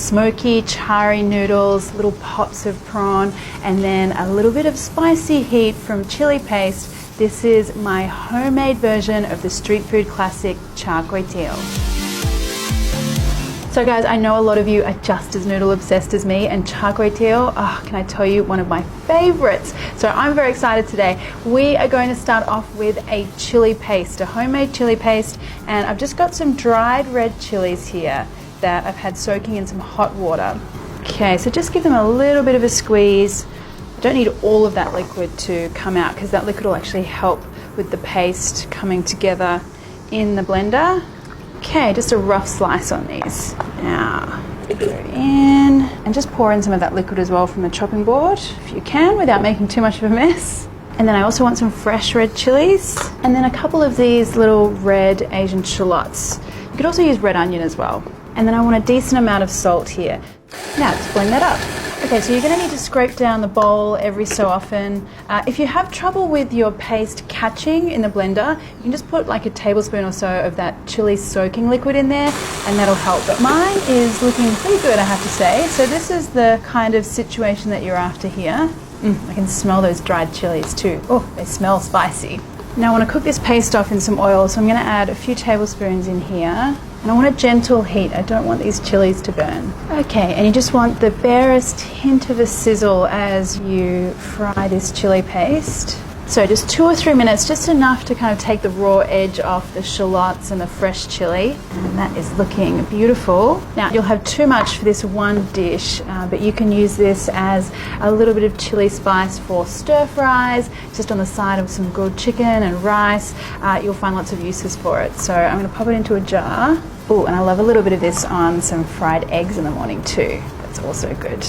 smoky, charry noodles, little pops of prawn, and then a little bit of spicy heat from chili paste. This is my homemade version of the street food classic char kway teow. So guys, I know a lot of you are just as noodle obsessed as me, and char kway teow, can I tell you, one of my favorites. So I'm very excited today. We are going to start off with a chili paste, a homemade chili paste, and I've just got some dried red chilies here that I've had soaking in some hot water. Okay, so just give them a little bit of a squeeze. I don't need all of that liquid to come out because that liquid will actually help with the paste coming together in the blender. Okay, just a rough slice on these. Now, go in and just pour in some of that liquid as well from the chopping board if you can without making too much of a mess. And then I also want some fresh red chilies and then a couple of these little red Asian shallots. You could also use red onion as well. And then I want a decent amount of salt here. Now, let's blend that up. Okay, so you're going to need to scrape down the bowl every so often. If you have trouble with your paste catching in the blender, you can just put like a tablespoon or so of that chili soaking liquid in there and that'll help. But mine is looking pretty good, I have to say. So this is the kind of situation that you're after here. I can smell those dried chilies too. Oh, they smell spicy. Now I want to cook this paste off in some oil, so I'm going to add a few tablespoons in here. And I want a gentle heat. I don't want these chilies to burn. Okay, and you just want the barest hint of a sizzle as you fry this chili paste. So just 2 or 3 minutes, just enough to kind of take the raw edge off the shallots and the fresh chili. And that is looking beautiful. Now you'll have too much for this one dish, but you can use this as a little bit of chili spice for stir fries, just on the side of some grilled chicken and rice. You'll find lots of uses for it. So I'm going to pop it into a jar. Oh, and I love a little bit of this on some fried eggs in the morning too. That's also good.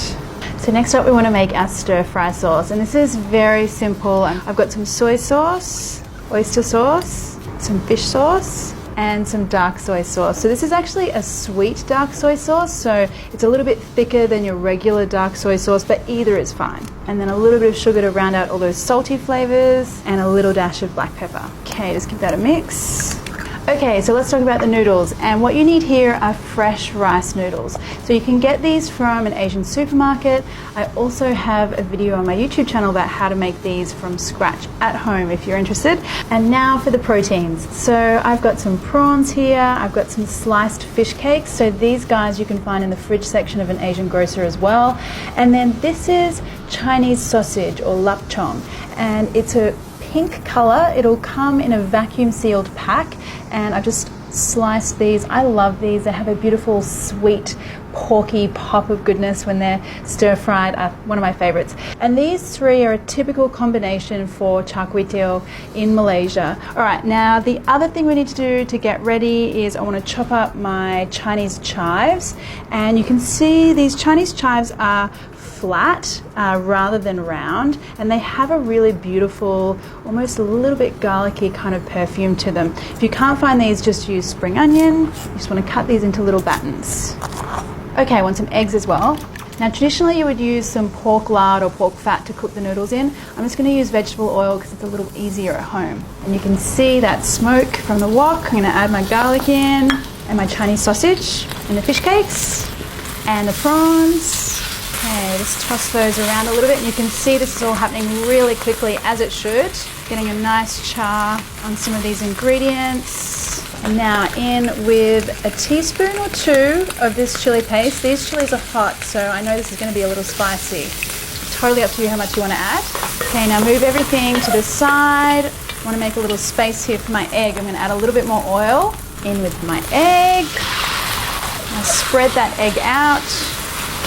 So next up we want to make our stir fry sauce, and this is very simple. I've got some soy sauce, oyster sauce, some fish sauce, and some dark soy sauce. So this is actually a sweet dark soy sauce, so it's a little bit thicker than your regular dark soy sauce, but either is fine. And then a little bit of sugar to round out all those salty flavors, and a little dash of black pepper. Okay, just give that a mix. Okay, so let's talk about the noodles, and what you need here are fresh rice noodles. So you can get these from an Asian supermarket. I also have a video on my YouTube channel about how to make these from scratch at home if you're interested. And now for the proteins. So I've got some prawns here, I've got some sliced fish cakes, so these guys you can find in the fridge section of an Asian grocer as well. And then this is Chinese sausage or lapchong, and it's a pink color. It'll come in a vacuum sealed pack, and I've just sliced these. I love these. They have a beautiful sweet porky pop of goodness when they're stir fried. One of my favorites. And these three are a typical combination for char kway teow in Malaysia. Alright, now the other thing we need to do to get ready is I want to chop up my Chinese chives, and you can see these Chinese chives are flat rather than round, and they have a really beautiful, almost a little bit garlicky kind of perfume to them. If you can't find these, just use spring onion. You just want to cut these into little battens. Okay, I want some eggs as well. Now traditionally you would use some pork lard or pork fat to cook the noodles in. I'm just going to use vegetable oil because it's a little easier at home. And you can see that smoke from the wok. I'm going to add my garlic in, and my Chinese sausage, and the fish cakes, and the prawns. Okay, just toss those around a little bit, and you can see this is all happening really quickly, as it should. Getting a nice char on some of these ingredients. And now in with a teaspoon or 2 of this chili paste. These chilies are hot, so I know this is going to be a little spicy. Totally up to you how much you want to add. Okay, now move everything to the side. I want to make a little space here for my egg. I'm going to add a little bit more oil in with my egg. I'll spread that egg out.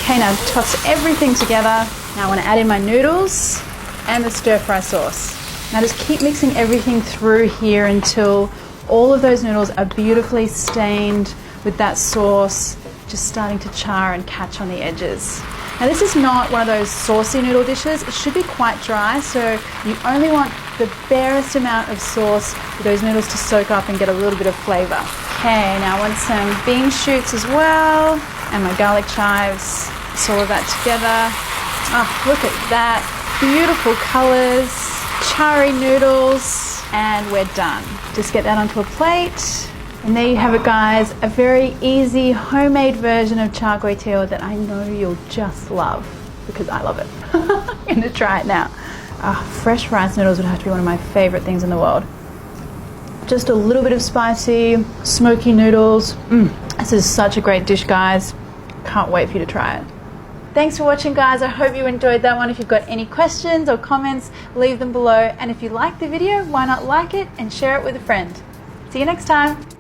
Okay, now toss everything together. Now I want to add in my noodles and the stir fry sauce. Now just keep mixing everything through here until all of those noodles are beautifully stained with that sauce, just starting to char and catch on the edges. Now this is not one of those saucy noodle dishes. It should be quite dry, so you only want the barest amount of sauce for those noodles to soak up and get a little bit of flavor. Okay, now I want some bean shoots as well, and my garlic chives. Mix all of that together. Oh, look at that. Beautiful colors, charry noodles, and we're done. Just get that onto a plate. And there you have it, guys, a very easy homemade version of char kway teow that I know you'll just love, because I love it. I'm gonna try it now. Fresh rice noodles would have to be one of my favorite things in the world. Just a little bit of spicy, smoky noodles. This is such a great dish, guys. Can't wait for you to try it. Thanks for watching, guys. I hope you enjoyed that one. If you've got any questions or comments, leave them below. And if you liked the video, why not like it and share it with a friend. See you next time.